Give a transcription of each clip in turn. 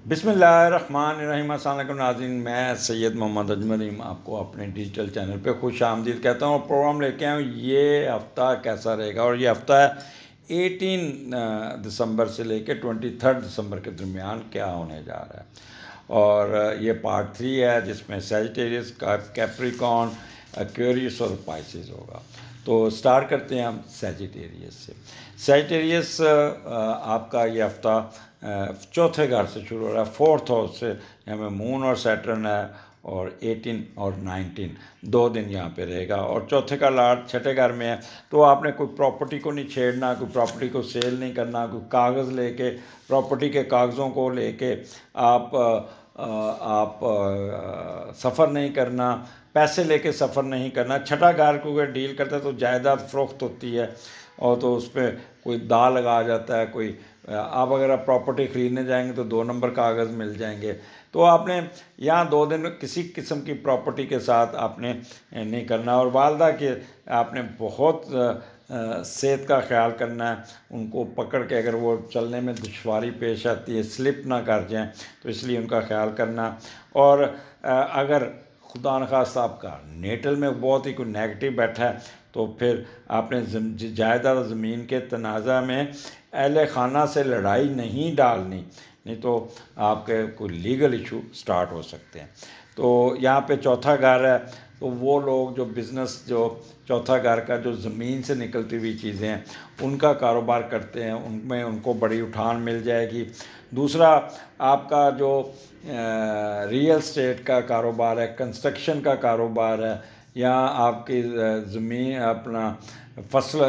बिस्मिल्लाहिर्रहमानिर्रहीम। अस्सलाम वालेकुम नाज़रीन, मैं सैयद मोहम्मद अजमल आपको अपने डिजिटल चैनल पे खुश आमदीद कहता हूँ और प्रोग्राम लेके आया हूँ। ये हफ़्ता कैसा रहेगा और ये हफ़्ता है 18 दिसंबर से लेके 23 दिसंबर के दरमियान क्या होने जा रहा है। और ये पार्ट 3 है जिसमें सैजिटेरियस, कैप्रिकॉर्न, एक्वेरियस और पाइसेस होगा। तो स्टार्ट करते हैं हम सैजिटेरियस से। सैजिटेरियस आपका ये हफ़्ता चौथे घर से शुरू हो रहा है, फोर्थ हाउस से। यहाँ में मून और सैटर्न है और 18 और 19 2 दिन यहाँ पे रहेगा। और चौथे का लॉर्ड छठे घर में है, तो आपने कोई प्रॉपर्टी को नहीं छेड़ना, कोई प्रॉपर्टी को सेल नहीं करना, कोई कागज़ लेके प्रॉपर्टी के कागज़ों को लेके आप सफ़र नहीं करना, पैसे लेके सफ़र नहीं करना। छठा घर को अगर डील करता है तो जायदाद फ़रोख्त होती है और तो उस पर कोई दाव लगा जाता है। कोई आप अगर आप प्रॉपर्टी ख़रीदने जाएंगे तो 2 नंबर कागज़ मिल जाएंगे। तो आपने यहाँ 2 दिन किसी किस्म की प्रॉपर्टी के साथ आपने नहीं करना। और वालदा के आपने बहुत सेहत का ख्याल करना है। उनको पकड़ के अगर वो चलने में दुश्वारी पेश आती है, स्लिप ना कर जाएं, तो इसलिए उनका ख्याल करना। और अगर खुदा न खास्ता आपका नेटल में बहुत ही कोई नेगेटिव बैठा है तो फिर आपने जायदाद ज़मीन के तनाज़ा में अहले खाना से लड़ाई नहीं डालनी, नहीं तो आपके कोई लीगल इशू स्टार्ट हो सकते हैं। तो यहाँ पे चौथा घर है, तो वो लोग जो बिज़नेस, जो चौथा घर का जो ज़मीन से निकलती हुई चीज़ें हैं उनका कारोबार करते हैं, उनमें उनको बड़ी उठान मिल जाएगी। दूसरा आपका जो रियल स्टेट का कारोबार है, कंस्ट्रक्शन का कारोबार है, या आपकी ज़मीन अपना फसल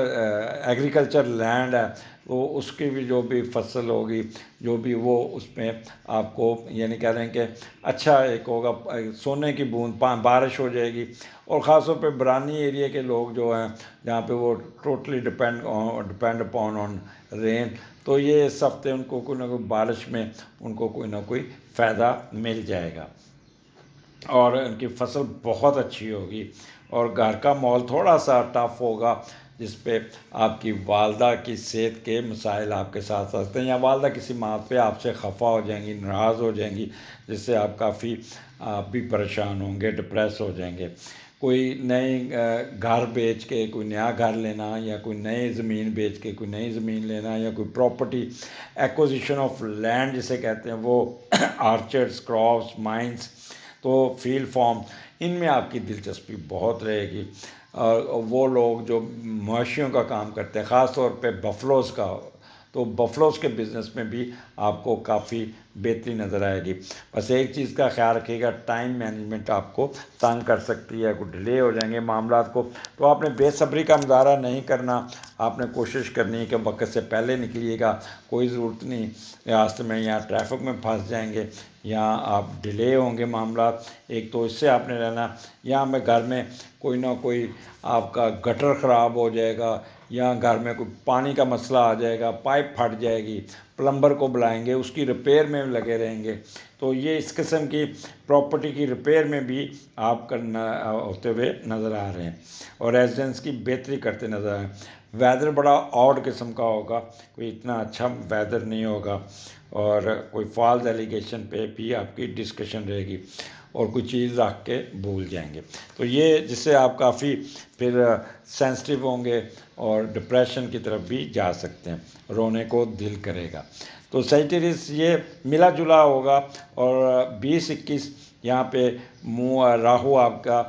एग्रीकल्चर लैंड है, वो उसकी भी जो भी फसल होगी, जो भी वो उसमें आपको यानी कह रहे हैं कि अच्छा एक होगा, सोने की बूंद बारिश हो जाएगी। और ख़ास तौर पे बरानी एरिया के लोग जो हैं जहाँ पे वो totally depend upon on rain, तो ये इस हफ्ते उनको कोई ना कोई बारिश में उनको कोई ना कोई फ़ायदा मिल जाएगा और उनकी फसल बहुत अच्छी होगी। और घर का माहौल थोड़ा सा टफ होगा जिस पे आपकी वालदा की सेहत के मसाइल आपके साथ सकते हैं, या वालदा किसी बात पे आपसे खफा हो जाएंगी, नाराज़ हो जाएंगी, जिससे आप भी परेशान होंगे, डिप्रेस हो जाएंगे। कोई नई घर बेच के कोई नया घर लेना, या कोई नई ज़मीन बेच के कोई नई ज़मीन लेना, या कोई प्रॉपर्टी एक्विजिशन ऑफ लैंड जिसे कहते हैं वो आर्चर्ड्स, क्रॉप्स, माइंस, तो फील्ड फॉर्म, इनमें आपकी दिलचस्पी बहुत रहेगी। और वो लोग जो मवेशियों का काम करते हैं, ख़ास तौर पे बफलोज़ का, तो बफलोज़ के बिज़नेस में भी आपको काफ़ी बेहतरी नज़र आएगी। बस एक चीज़ का ख्याल रखिएगा, टाइम मैनेजमेंट आपको तंग कर सकती है, कुछ डिले हो जाएंगे मामलात को। तो आपने बेसब्री का मुजाहरा नहीं करना, आपने कोशिश करनी है कि वक्त से पहले निकलिएगा। कोई ज़रूरत नहीं रास्ते में या ट्रैफिक में फंस जाएंगे या आप डिले होंगे मामलात। एक तो इससे आपने रहना, या में घर में कोई ना कोई आपका गटर ख़राब हो जाएगा, या घर में कोई पानी का मसला आ जाएगा, पाइप फट जाएगी, प्लम्बर को बुलाएंगे, उसकी रिपेयर में लगे रहेंगे। तो ये इस किस्म की प्रॉपर्टी की रिपेयर में भी आप करना होते हुए नज़र आ रहे हैं और रेजिडेंस की बेहतरी करते नज़र आ रहे हैं। वेदर बड़ा ऑड किस्म का होगा, कोई इतना अच्छा वेदर नहीं होगा, और कोई फॉल्स एलिगेशन पे भी आपकी डिस्कशन रहेगी और कोई चीज़ रख के भूल जाएंगे। तो ये जिससे आप काफ़ी फिर सेंसिटिव होंगे और डिप्रेशन की तरफ भी जा सकते हैं, रोने को दिल करेगा। तो सैजिटेरियस ये मिला जुला होगा। और 20-21 यहाँ पे राहु आपका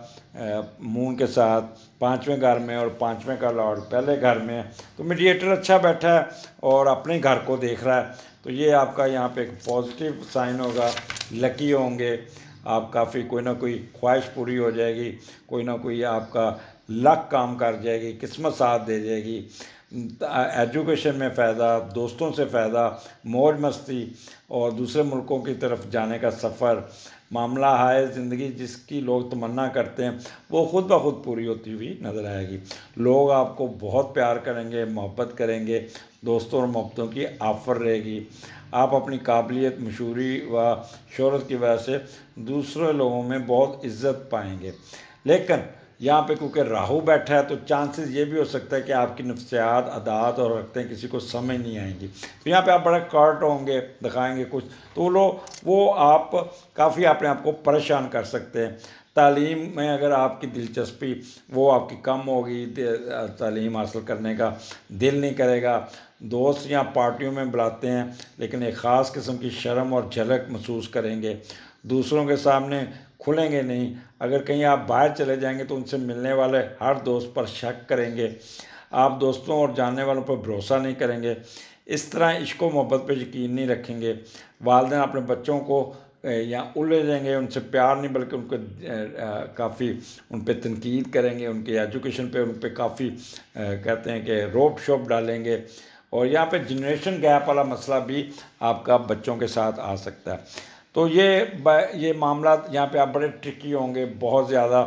मून के साथ 5वें घर में और 5वें का लॉर्ड पहले घर में है, तो मीडिएटर अच्छा बैठा है और अपने घर को देख रहा है। तो ये आपका यहाँ पे एक पॉजिटिव साइन होगा, लकी होंगे आप, काफ़ी कोई ना कोई ख्वाहिश पूरी हो जाएगी, कोई ना कोई आपका लक काम कर जाएगी, किस्मत साथ दे जाएगी। एजुकेशन में फ़ायदा, दोस्तों से फ़ायदा, मौज मस्ती और दूसरे मुल्कों की तरफ जाने का सफ़र, मामला है ज़िंदगी जिसकी लोग तमन्ना करते हैं वो खुद ब खुद पूरी होती हुई नज़र आएगी। लोग आपको बहुत प्यार करेंगे, मोहब्बत करेंगे, दोस्तों और मोहब्बतों की ऑफ़र रहेगी। आप अपनी काबिलियत, मशहूरी व शोहरत की वजह से दूसरे लोगों में बहुत इज़्ज़त पाएंगे। लेकिन यहाँ पे क्योंकि राहु बैठा है तो चांसेस ये भी हो सकता है कि आपकी नफ्सियात, आदात और हरकतें किसी को समझ नहीं आएंगी। तो यहाँ पे आप बड़ा कर्ट होंगे, दिखाएंगे कुछ, तो वो आप काफ़ी अपने आप को परेशान कर सकते हैं। तालीम में अगर आपकी दिलचस्पी वो आपकी कम होगी, तालीम हासिल करने का दिल नहीं करेगा। दोस्त या पार्टियों में बुलाते हैं लेकिन एक ख़ास किस्म की शर्म और झलक महसूस करेंगे, दूसरों के सामने खुलेंगे नहीं। अगर कहीं आप बाहर चले जाएंगे तो उनसे मिलने वाले हर दोस्त पर शक करेंगे, आप दोस्तों और जानने वालों पर भरोसा नहीं करेंगे। इस तरह इश्क व मोहब्बत पर यकीन नहीं रखेंगे। वालिदैन अपने बच्चों को या उलझेंगे, उनसे प्यार नहीं बल्कि उनको काफ़ी उन पर तनकीद करेंगे, उनकी एजुकेशन पे उन पर काफ़ी कहते हैं कि रोप शोप डालेंगे। और यहाँ पे जनरेशन गैप वाला मसला भी आपका बच्चों के साथ आ सकता है। तो ये मामला यहाँ पे आप बड़े ट्रिकी होंगे, बहुत ज़्यादा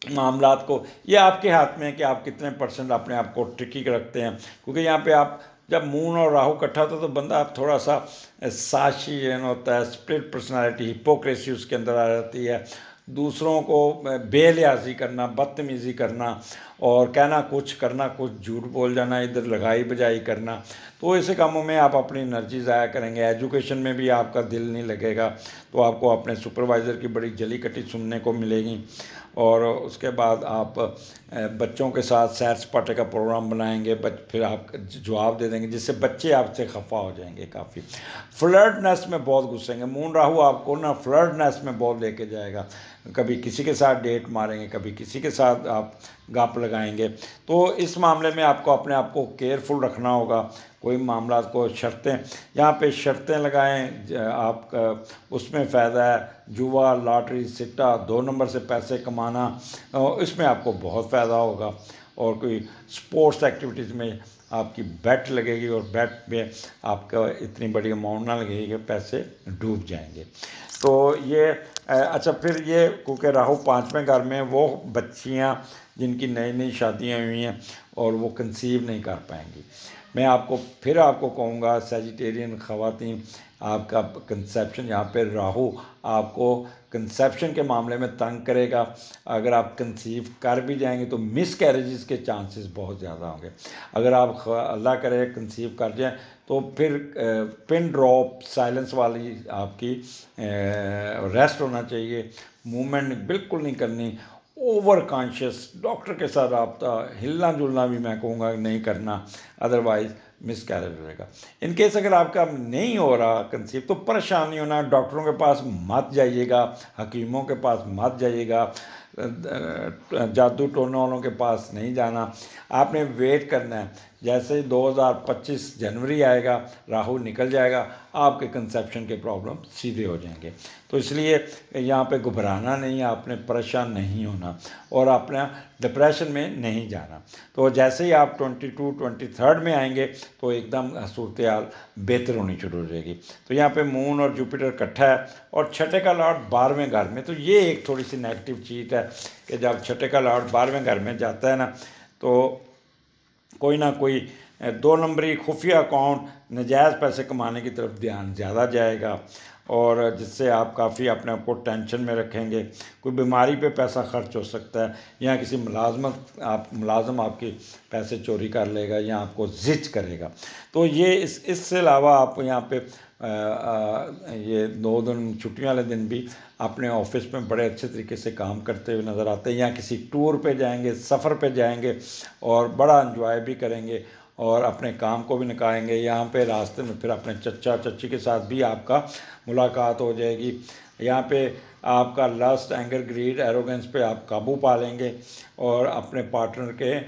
मामलात को, ये आपके हाथ में है कि आप कितने % अपने आप को ट्रिकी रखते हैं। क्योंकि यहाँ पे आप जब मून और राहु इकट्ठा होता है तो बंदा आप थोड़ा सा साक्षी होता है, स्प्लिट पर्सनालिटी, हिपोक्रेसी उसके अंदर आ जाती है, दूसरों को बेलिहाजी करना, बदतमीज़ी करना और कहना कुछ करना कुछ, झूठ बोल जाना, इधर लगाई बजाई करना। तो ऐसे कामों में आप अपनी एनर्जी ज़ाया करेंगे। एजुकेशन में भी आपका दिल नहीं लगेगा, तो आपको अपने सुपरवाइज़र की बड़ी जली कटी सुनने को मिलेगी। और उसके बाद आप बच्चों के साथ सैर सपाटे का प्रोग्राम बनाएंगे, फिर आप जवाब दे देंगे जिससे बच्चे आपसे खफा हो जाएंगे काफ़ी। फ्लर्टनेस में बहुत घुसेंगे, मून राहु आपको ना फ्लर्टनेस में बहुत लेके जाएगा। कभी किसी के साथ डेट मारेंगे, कभी किसी के साथ आप गप लगाएंगे। तो इस मामले में आपको अपने आप को केयरफुल रखना होगा। कोई मामला को शर्तें, यहाँ पे शर्तें लगाएं, आप उसमें फ़ायदा है। जुआ, लॉटरी, सिट्टा, 2 नंबर से पैसे कमाना, इसमें आपको बहुत फ़ायदा होगा। और कोई स्पोर्ट्स एक्टिविटीज़ में आपकी बेट लगेगी और बेट में आपका इतनी बड़ी अमाउंट ना लगेगी कि पैसे डूब जाएंगे। तो ये अच्छा, फिर ये क्योंकि राहु 5वें घर में, वो बच्चियाँ जिनकी नई नई शादियाँ हुई हैं और वो कंसीव नहीं कर पाएंगी, मैं आपको कहूँगा सेजिटेरियन ख़वातीन, आपका कंसेप्शन, यहाँ पे राहु आपको कंसेप्शन के मामले में तंग करेगा। अगर आप कंसीव कर भी जाएंगे तो मिस कैरेजेस के चांसेस बहुत ज़्यादा होंगे। अगर आप अल्लाह करे कंसीव कर जाएं तो फिर पिन ड्रॉप साइलेंस वाली आपकी रेस्ट होना चाहिए, मूवमेंट बिल्कुल नहीं करनी, ओवर कॉन्शियस, डॉक्टर के साथ रब्ता, हिलना जुलना भी मैं कहूँगा नहीं करना, अदरवाइज़ मिस कैरेज रहेगा। इन केस अगर आपका नहीं हो रहा कंसीव तो परेशान नहीं होना, डॉक्टरों के पास मत जाइएगा, हकीमों के पास मत जाइएगा, जादू टोने वालों के पास नहीं जाना। आपने वेट करना है, जैसे ही 2025 जनवरी आएगा राहु निकल जाएगा, आपके कंसेप्शन के प्रॉब्लम सीधे हो जाएंगे। तो इसलिए यहाँ पे घबराना नहीं, आपने परेशान नहीं होना और अपना डिप्रेशन में नहीं जाना। तो जैसे ही आप 23 में आएंगे तो एकदम सूरत हाल बेहतर होनी शुरू हो जाएगी। तो यहाँ पे मून और जुपिटर इकट्ठा है और छठे का लॉर्ड 12वें घर में, तो ये एक थोड़ी सी नेगेटिव चीज़ है कि जब छठे का लॉर्ड 12वें घर में जाता है ना, तो कोई ना कोई 2 नंबरी खुफिया अकाउंट, नजायज़ पैसे कमाने की तरफ ध्यान ज़्यादा जाएगा और जिससे आप काफ़ी अपने आप को टेंशन में रखेंगे। कोई बीमारी पे पैसा खर्च हो सकता है, या किसी मुलाजम आपकी पैसे चोरी कर लेगा या आपको जिच करेगा। तो ये इससे अलावा आप यहाँ पे ये 2 दिन छुट्टियों वाले दिन भी अपने ऑफिस में बड़े अच्छे तरीके से काम करते हुए नज़र आते हैं, या किसी टूर पे जाएंगे, सफ़र पे जाएंगे और बड़ा एंजॉय भी करेंगे और अपने काम को भी निकालेंगे। यहाँ पे रास्ते में फिर अपने चचा चची के साथ भी आपका मुलाकात हो जाएगी। यहाँ पे आपका लस्ट, एंगर, ग्रीड, एरोगेंस पे आप काबू पा लेंगे और अपने पार्टनर के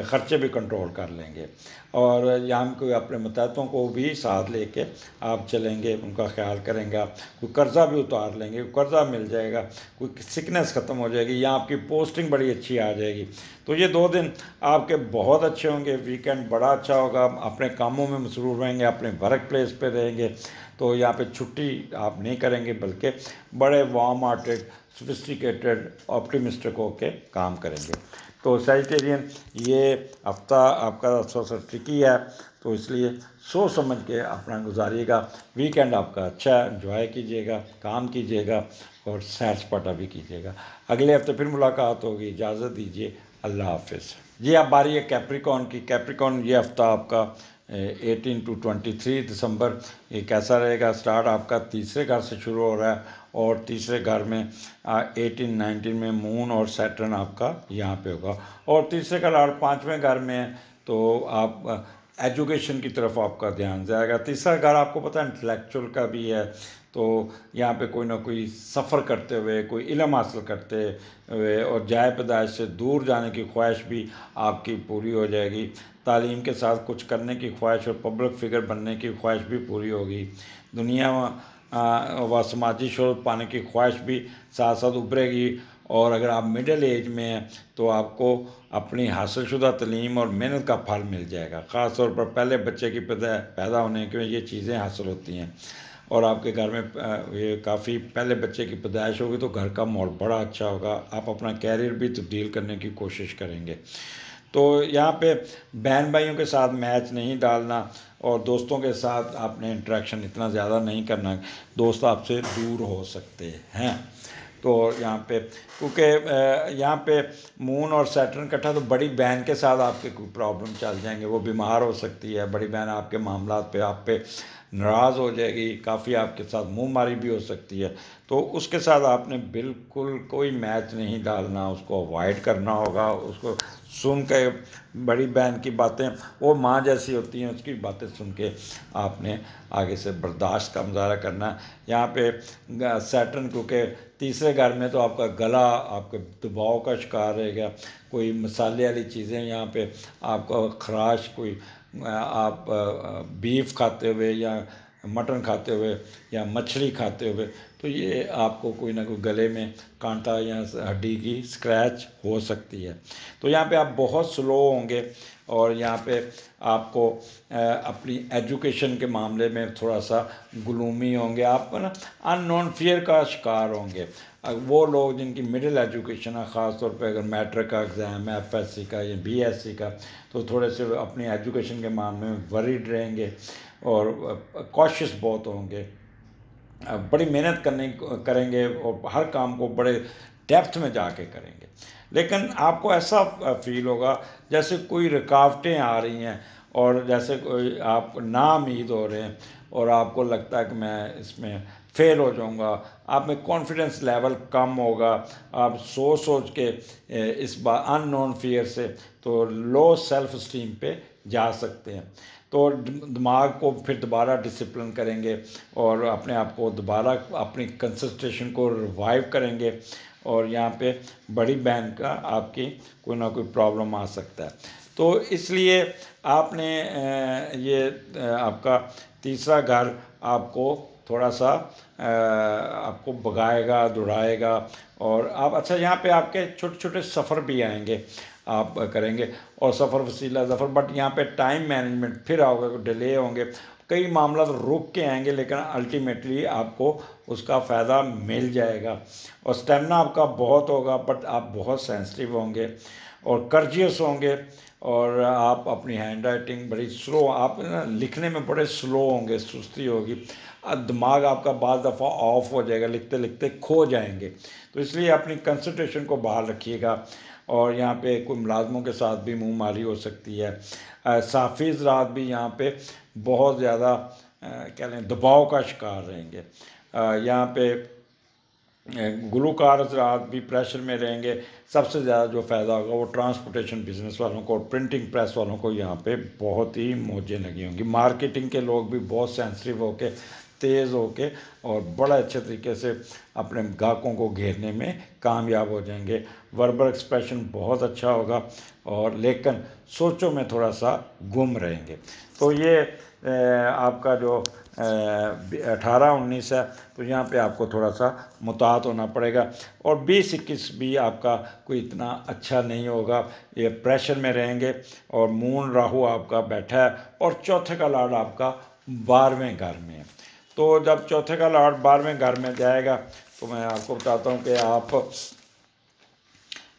ख़र्चे भी कंट्रोल कर लेंगे। और यहाँ कोई अपने मुतहतों को भी साथ लेके आप चलेंगे, उनका ख्याल करेंगे। कोई कर्ज़ा भी उतार लेंगे, कर्ज़ा मिल जाएगा, कोई सिकनेस ख़त्म हो जाएगी, या आपकी पोस्टिंग बड़ी अच्छी आ जाएगी। तो ये 2 दिन आपके बहुत अच्छे होंगे। वीकेंड बड़ा अच्छा होगा, अपने कामों में मसरूफ़ रहेंगे, अपने वर्क प्लेस पे रहेंगे। तो यहाँ पे छुट्टी आप नहीं करेंगे, बल्कि बड़े वार्म हार्टेड, सोफिस्टिकेटेड, ऑप्टिमिस्टिक होके काम करेंगे। तो सैजिटेरियन, ये हफ्ता आपका थोड़ा सा ट्रिकी है, तो इसलिए सोच समझ के अपना गुजारिएगा। वीकेंड आपका अच्छा है, एंजॉय कीजिएगा, काम कीजिएगा और सैर सपाटा भी कीजिएगा। अगले हफ्ते फिर मुलाकात होगी, इजाज़त दीजिए, अल्लाह हाफिज़। जी अब बारी है कैप्रिकॉर्न की। कैप्रिकॉर्न, ये हफ्ता आपका 18 to 23 दिसंबर, ये कैसा रहेगा? स्टार्ट आपका तीसरे घर से शुरू हो रहा है और तीसरे घर में 18-19 में मून और सैटर्न आपका यहाँ पे होगा, और तीसरे का लॉर्ड 5वें घर में है, तो आप एजुकेशन की तरफ आपका ध्यान जाएगा। तीसरा घर आपको पता है इंटेलेक्चुअल का भी है, तो यहाँ पे कोई ना कोई सफ़र करते हुए, कोई इल्म हासिल करते हुए और जाए पैदाइश से दूर जाने की ख्वाहिश भी आपकी पूरी हो जाएगी। तालीम के साथ कुछ करने की ख्वाहिश और पब्लिक फिगर बनने की ख्वाहिश भी पूरी होगी। दुनिया व समाजी शोहरत पाने की ख्वाहिश भी साथ साथ उभरेगी। और अगर आप मिडिल एज में हैं तो आपको अपनी हासिलशुदा तलीम और मेहनत का फल मिल जाएगा। ख़ास तौर पर पहले बच्चे की पैदा होने के ये चीज़ें हासिल होती हैं, और आपके घर में ये काफ़ी पहले बच्चे की पैदाइश होगी तो घर का माहौल बड़ा अच्छा होगा। आप अपना कैरियर भी तब्दील करने की कोशिश करेंगे। तो यहाँ पे बहन भाइयों के साथ मैच नहीं डालना और दोस्तों के साथ आपने इंटरेक्शन इतना ज़्यादा नहीं करना, दोस्त आपसे दूर हो सकते हैं। तो यहाँ पे क्योंकि यहाँ पे मून और सैटर्न इकट्ठा, तो बड़ी बहन के साथ आपके कोई प्रॉब्लम चल जाएंगे, वो बीमार हो सकती है, बड़ी बहन आपके मामलात पे आप पे नाराज़ हो जाएगी, काफ़ी आपके साथ मुँह मारी भी हो सकती है। तो उसके साथ आपने बिल्कुल कोई मैच नहीं डालना, उसको अवॉइड करना होगा। उसको सुन के, बड़ी बहन की बातें वो माँ जैसी होती हैं, उसकी बातें सुन के आपने आगे से बर्दाश्त का मुजाहरा करना। यहाँ पे सैटर्न क्योंकि तीसरे घर में, तो आपका गला आपके दबाव का शिकार रहेगा। कोई मसाले वाली चीज़ें यहाँ पे आपका खराश, कोई आप बीफ खाते हुए या मटन खाते हुए या मछली खाते हुए, तो ये आपको कोई ना कोई गले में कांटा या हड्डी की स्क्रैच हो सकती है। तो यहाँ पे आप बहुत स्लो होंगे और यहाँ पे आपको अपनी एजुकेशन के मामले में थोड़ा सा ग्लूमी होंगे। आप ना अननोन फियर का शिकार होंगे। वो लोग जिनकी मिडिल एजुकेशन है, ख़ास तौर पे अगर मैट्रिक का एग्ज़ाम है, FSC का या BSc का, तो थोड़े से अपनी एजुकेशन के मामले में वरीड रहेंगे और कॉशियस बहुत होंगे। बड़ी मेहनत करेंगे और हर काम को बड़े डेप्थ में जाके करेंगे। लेकिन आपको ऐसा फील होगा जैसे कोई रुकावटें आ रही हैं और जैसे कोई आप नाउम्मीद हो रहे हैं और आपको लगता है कि मैं इसमें फेल हो जाऊंगा। आप में कॉन्फिडेंस लेवल कम होगा। आप सोच के इस बार अननोन फियर से तो लो सेल्फ स्टीम पे जा सकते हैं। तो दिमाग को फिर दोबारा डिसिप्लिन करेंगे और अपने आप को दोबारा अपनी कंसंट्रेशन को रिवाइव करेंगे। और यहाँ पे बड़ी बहन का आपकी कोई ना कोई प्रॉब्लम आ सकता है। तो इसलिए आपने ये आपका तीसरा घर आपको थोड़ा सा आपको भगाएगा, दौड़ाएगा। और आप अच्छा, यहाँ पे आपके छोटे छोटे सफ़र भी आएंगे, आप करेंगे और सफ़र वसीला सफ़र, बट यहाँ पे टाइम मैनेजमेंट फिर आओगे, डिले होंगे, कई मामला तो रुक के आएंगे, लेकिन अल्टीमेटली आपको उसका फ़ायदा मिल जाएगा। और स्टेमिना आपका बहुत होगा, बट आप बहुत सेंसिटिव होंगे और कर्जियस होंगे और आप अपनी हैंड राइटिंग बड़ी स्लो, आप ना लिखने में बड़े स्लो होंगे, सुस्ती होगी, दिमाग आपका बाज़ दफ़ा ऑफ हो जाएगा, लिखते लिखते खो जाएंगे। तो इसलिए अपनी कंसंट्रेशन को बहाल रखिएगा। और यहाँ पे कोई मुलाजमों के साथ भी मुँह मारी हो सकती है। साफिज़ रात भी यहाँ पे बहुत ज़्यादा कह लें दबाव का शिकार रहेंगे। यहाँ पे गुलूकार हज़रात भी प्रेशर में रहेंगे। सबसे ज़्यादा जो फ़ायदा होगा वो ट्रांसपोर्टेशन बिज़नेस वालों को और प्रिंटिंग प्रेस वालों को यहाँ पे बहुत ही मौजें लगी होंगी। मार्केटिंग के लोग भी बहुत सेंसिटिव होके, तेज़ होके और बड़ा अच्छे तरीके से अपने ग्राहकों को घेरने में कामयाब हो जाएंगे। वर्बल एक्सप्रेशन बहुत अच्छा होगा और लेकिन सोचों में थोड़ा सा गुम रहेंगे। तो ये आपका जो 18-19 है, तो यहाँ पे आपको थोड़ा सा मुताहत होना पड़ेगा। और 20-21 भी आपका कोई इतना अच्छा नहीं होगा, ये प्रेशर में रहेंगे। और मून राहु आपका बैठा है और चौथे का लॉर्ड आपका 12वें घर में है। तो जब चौथे का लॉर्ड 12वें घर में जाएगा तो मैं आपको बताता हूँ कि आप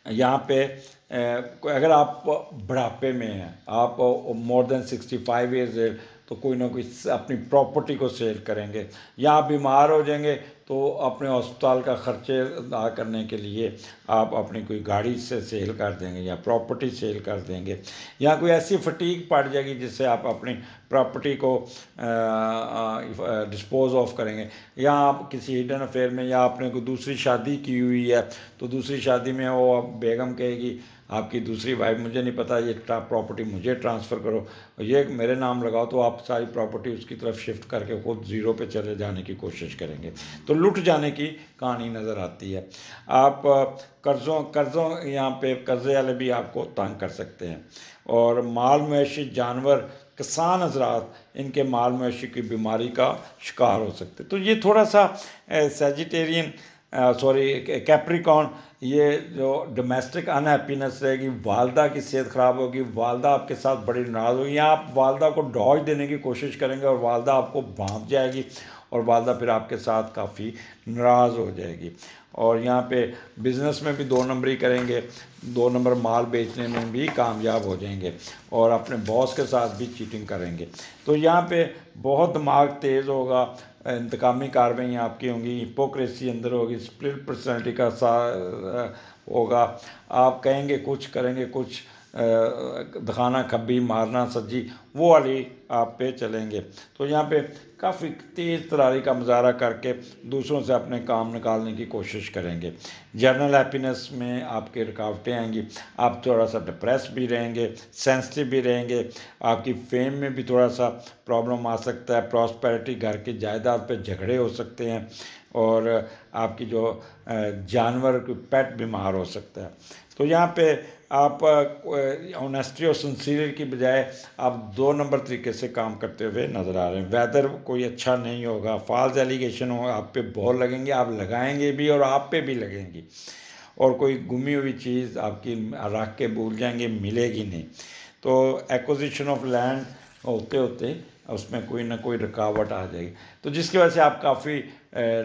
यहाँ पे अगर आप बुढ़ापे में हैं, आप मोर देन 65 ईयर्स एज, तो कोई ना कोई अपनी प्रॉपर्टी को सेल करेंगे, या आप बीमार हो जाएंगे तो अपने अस्पताल का खर्चे अदा करने के लिए आप अपनी कोई गाड़ी से सेल कर देंगे या प्रॉपर्टी सेल कर देंगे, या कोई ऐसी फटीक पड़ जाएगी जिससे आप अपनी प्रॉपर्टी को डिस्पोज ऑफ करेंगे, या आप किसी हिडन अफेयर में, या आपने कोई दूसरी शादी की हुई है तो दूसरी शादी में वो बेगम कहेगी आपकी दूसरी वाइफ, मुझे नहीं पता, ये प्रॉपर्टी मुझे ट्रांसफ़र करो, ये मेरे नाम लगाओ, तो आप सारी प्रॉपर्टी उसकी तरफ शिफ्ट करके खुद ज़ीरो पे चले जाने की कोशिश करेंगे, तो लुट जाने की कहानी नज़र आती है। आप कर्ज़ों यहाँ पे कर्ज़े वाले भी आपको तंग कर सकते हैं, और माल मवेशी जानवर किसान हजरात इनके माल मवेशी की बीमारी का शिकार हो सकते। तो ये थोड़ा सा सेजिटेरियन कैप्रिकॉन, ये जो डोमेस्टिक अनहैप्पीनेस रहेगी, वालदा की सेहत ख़राब होगी, वालदा आपके साथ बड़ी नाराज़ होगी, या आप वालदा को डॉज देने की कोशिश करेंगे और वालदा आपको भांप जाएगी और वालदा फिर आपके साथ काफ़ी नाराज़ हो जाएगी। और यहाँ पे बिज़नेस में भी 2 नंबरी करेंगे, 2 नंबर माल बेचने में भी कामयाब हो जाएंगे, और अपने बॉस के साथ भी चीटिंग करेंगे। तो यहाँ पे बहुत दिमाग तेज़ होगा, इंतकामी कार्रवाइयाँ आपकी होंगी, हिपोक्रेसी अंदर होगी, स्प्लिट पर्सनैलिटी का होगा, आप कहेंगे कुछ करेंगे कुछ, दिखाना खब्बी मारना सज्जी, वो वाली आप पे चलेंगे। तो यहाँ पे काफ़ी तेज़ तरारी का मुजाहरा करके दूसरों से अपने काम निकालने की कोशिश करेंगे। जनरल हैप्पीनेस में आपके रुकावटें आएंगी, आप थोड़ा सा डिप्रेस भी रहेंगे, सेंसिटिव भी रहेंगे, आपकी फेम में भी थोड़ा सा प्रॉब्लम आ सकता है, प्रॉस्पेरिटी, घर की जायदाद पे झगड़े हो सकते हैं, और आपकी जो जानवर पेट बीमार हो सकता है। तो यहाँ पे आप ऑनेस्टी और सिंसियरिटी की बजाय आप 2 नंबर तरीके से काम करते हुए नज़र आ रहे हैं। वेदर कोई अच्छा नहीं होगा, फॉल्स एलिगेशन हो, आप पे बहुत लगेंगे, आप लगाएंगे भी और आप पे भी लगेंगी, और कोई गुमी हुई चीज़ आपकी रख के भूल जाएंगे, मिलेगी नहीं। तो एक्विजिशन ऑफ लैंड होते होते उसमें कोई ना कोई रुकावट आ जाएगी, तो जिसकी वजह से आप काफ़ी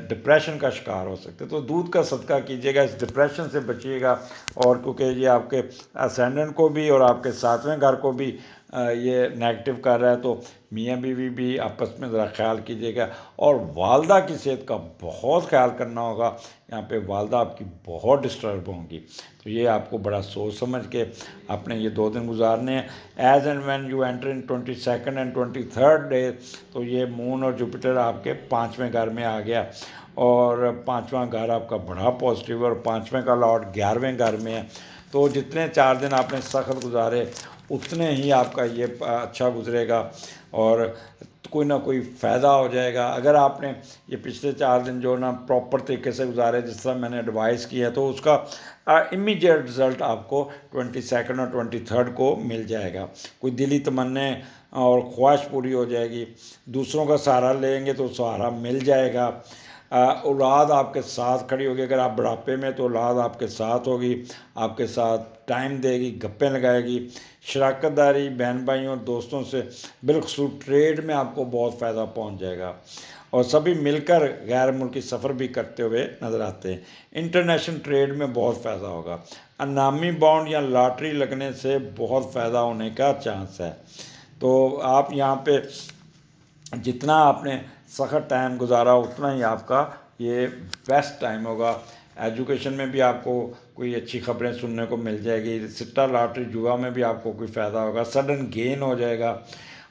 डिप्रेशन का शिकार हो सकते हैं। तो दूध का सदका कीजिएगा, इस डिप्रेशन से बचिएगा, और क्योंकि ये आपके असेंडेंट को भी और आपके 7वें घर को भी ये नेगेटिव कर रहा है, तो मियाँ बीवी भी आपस में ज़रा ख्याल कीजिएगा, और वालदा की सेहत का बहुत ख्याल करना होगा। यहाँ पे वालदा आपकी बहुत डिस्टर्ब होंगी, तो ये आपको बड़ा सोच समझ के अपने ये 2 दिन गुजारने हैं। As and when you enter in 22nd and 23rd day, तो ये मून और जुपिटर आपके 5वें घर में आ गया, और 5वां घर आपका बड़ा पॉजिटिव, और 5वें का लॉर्ड 11वें घर में है। तो जितने 4 दिन आपने सख्त गुजारे उतने ही आपका ये अच्छा गुजरेगा, और कोई ना कोई फ़ायदा हो जाएगा। अगर आपने ये पिछले 4 दिन जो ना प्रॉपर तरीके से गुजारे जिस तरह मैंने एडवाइस किया, तो उसका इमीडिएट रिज़ल्ट आपको 22nd और 23rd को मिल जाएगा। कोई दिली तमन्ने और ख्वाहिश पूरी हो जाएगी, दूसरों का सहारा लेंगे तो सहारा मिल जाएगा, औलाद आपके साथ खड़ी होगी। अगर आप बुढ़ापे में, तो औलाद आपके साथ होगी, आपके साथ टाइम देगी, गप्पें लगाएगी। शराकतदारी बहन भाइयों दोस्तों से, बिलखसूस ट्रेड में आपको बहुत फ़ायदा पहुंच जाएगा, और सभी मिलकर गैर मुल्की सफ़र भी करते हुए नज़र आते हैं। इंटरनेशनल ट्रेड में बहुत फ़ायदा होगा। अनामी बॉन्ड या लॉटरी लगने से बहुत फ़ायदा होने का चांस है। तो आप यहाँ पे जितना आपने सख्त टाइम गुजारा उतना ही आपका ये बेस्ट टाइम होगा। एजुकेशन में भी आपको कोई अच्छी खबरें सुनने को मिल जाएगी, सिट्टा लॉटरी जुआ में भी आपको कोई फ़ायदा होगा, सडन गेन हो जाएगा,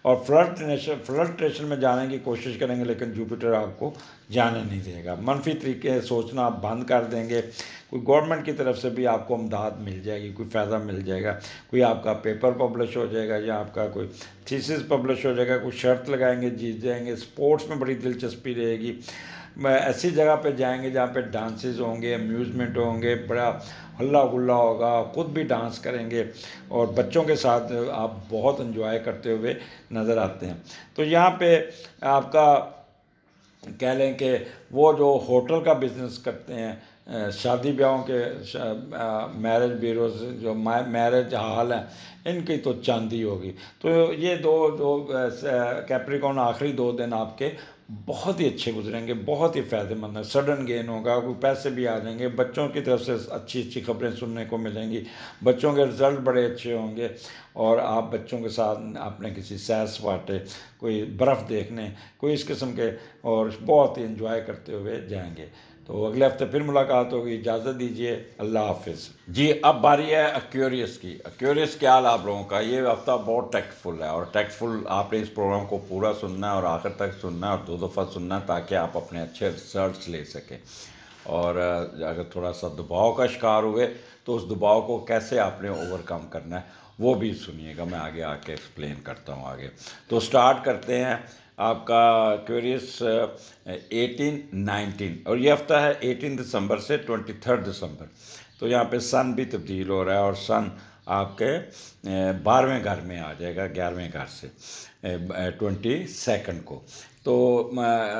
और फ्लर्टेशन में जाने की कोशिश करेंगे, लेकिन जुपिटर आपको जाने नहीं देगा। मनफी तरीके सोचना आप बंद कर देंगे। कोई गवर्नमेंट की तरफ से भी आपको इमदाद मिल जाएगी, कोई फ़ायदा मिल जाएगा, कोई आपका पेपर पब्लिश हो जाएगा, या आपका कोई थीसिस पब्लिश हो जाएगा, कोई शर्त लगाएंगे जीत जाएंगे। स्पोर्ट्स में बड़ी दिलचस्पी रहेगी। ऐसी जगह पे जाएंगे जहाँ पे डांसेस होंगे, अम्यूज़मेंट होंगे, बड़ा हल्ला गुल्ला होगा, खुद भी डांस करेंगे, और बच्चों के साथ आप बहुत एंजॉय करते हुए नज़र आते हैं। तो यहाँ पे आपका कह लें कि वो जो होटल का बिज़नेस करते हैं, शादी ब्याहों के मैरिज ब्यूरोज जो मैरिज हॉल हैं, इनकी तो चांदी होगी। तो ये दो कैप्रिकॉर्न आखिरी 2 दिन आपके बहुत ही अच्छे गुजरेंगे, बहुत ही फ़ायदेमंद है। सडन गेन होगा, कोई पैसे भी आ जाएंगे, बच्चों की तरफ से अच्छी अच्छी खबरें सुनने को मिलेंगी, बच्चों के रिज़ल्ट बड़े अच्छे होंगे। और आप बच्चों के साथ आपने किसी सैर सपाटे, कोई बर्फ़ देखने, कोई इस किस्म के, और बहुत ही इन्जॉय करते हुए जाएंगे। तो अगले हफ्ते फिर मुलाकात होगी। इजाज़त दीजिए, अल्लाह हाफिज़ जी। अब बारी है एक्वेरियस की। एक्वेरियस क्या हाल आप लोगों का? ये हफ्ता बहुत टेक्टफुल है, और टेक्टफुल आपने इस प्रोग्राम को पूरा सुनना है और आखिर तक सुनना है और 2 दफ़ा सुनना है, ताकि आप अपने अच्छे रिजल्ट्स ले सकें। और अगर थोड़ा सा दबाव का शिकार हुए तो उस दबाव को कैसे आपने ओवरकम करना है वो भी सुनिएगा, मैं आगे आके एक्सप्लेन करता हूँ आगे। तो स्टार्ट करते हैं आपका क्यूरियस 18-19, और ये हफ्ता है 18 दिसंबर से 23 दिसंबर। तो यहाँ पे सन भी तब्दील हो रहा है, और सन आपके 12वें घर में आ जाएगा, 11वें घर से 22 को। तो